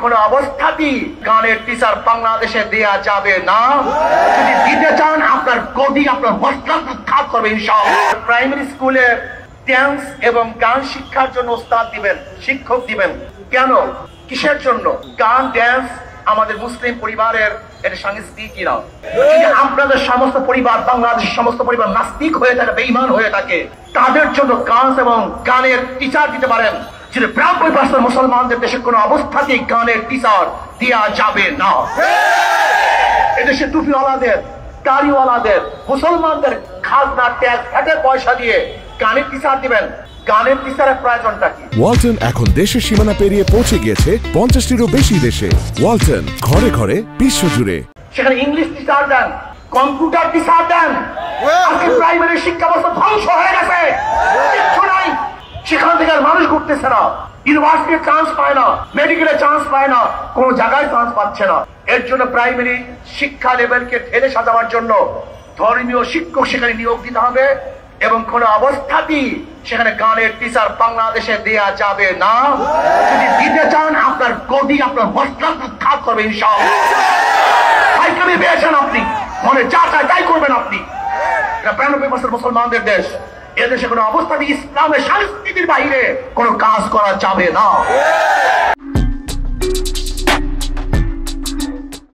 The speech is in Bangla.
কোন অবস্থাতেই গানের টিচার বাংলাদেশে দেয়া যাবে না। যদি দিতে চান আপনার গদি আপনার মস্তক উৎখাত করবে ইনশাআল্লাহ। প্রাইমারি স্কুলে ডান্স এবং গান শিক্ষার জন্য ওস্তাদ দিবেন, শিক্ষক দিবেন। কেন, কিসের জন্য? গান ড্যান্স আমাদের মুসলিম পরিবারের এটা সংস্কৃতি না। যদি আপনাদের সমস্ত পরিবার, বাংলাদেশের সমস্ত পরিবার নাস্তিক হয়ে থাকে, বেঈমান হয়ে থাকে, তাদের জন্য গান এবং গানের টিচার দিতে পারেন। যদি ৯২% মুসলমানদের দেশে কোনো অবস্থাতেই গানের টিচার দেওয়া যাবে না। এদেশে টুপিওয়ালাদের, দাড়িওয়ালাদের, মুসলমানদের খাজনা ট্যাক্স ভ্যাটের পয়সা দিয়ে গানের টিচার দিবেন। গানের টিচারের প্রয়োজনটা কি? ওয়ালটন এখন দেশের সীমানা পেরিয়ে পৌঁছে গিয়েছে ৫০টিরও বেশি দেশে। ওয়ালটন, ঘরে ঘরে, বিশ্বজুড়ে। সেখানে ইংলিশ টিচার দেন, কম্পিউটার টিচার দেন। আজকে প্রাইমারি শিক্ষা ব্যবস্থা ধ্বংস হয়ে গেছে, কিচ্ছু নাই। সেখান থেকে আর মানুষ ঘুরতেছে না, ইউনিভার্সিটিতে চান্স পায় না, মেডিকেলে চান্স পায় না, কোন জায়গায় চান্স পাচ্ছে না। এর জন্য প্রাইমারি শিক্ষা লেভেলকে ঢেলে সাজাবার জন্য ধর্মীয় শিক্ষক সেখানে নিয়োগ দিতে হবে এবং কোন অবস্থাতেই সেখানে গানের টিচার বাংলাদেশে দেয়া যাবে না। যদি দিতে চান আপনার গদি আপনার মস্তক উৎখাত করবে ইনশাআল্লাহ। ভাইকামি পেয়েছেন আপনি, মনে যা চায় তাই করবেন আপনি। এটা ৯২% মুসলমানদের দেশ। এদেশে কোনো অবস্থাতেই ইসলামের সংস্কৃতির বাইরে কোনো কাজ করা যাবে না।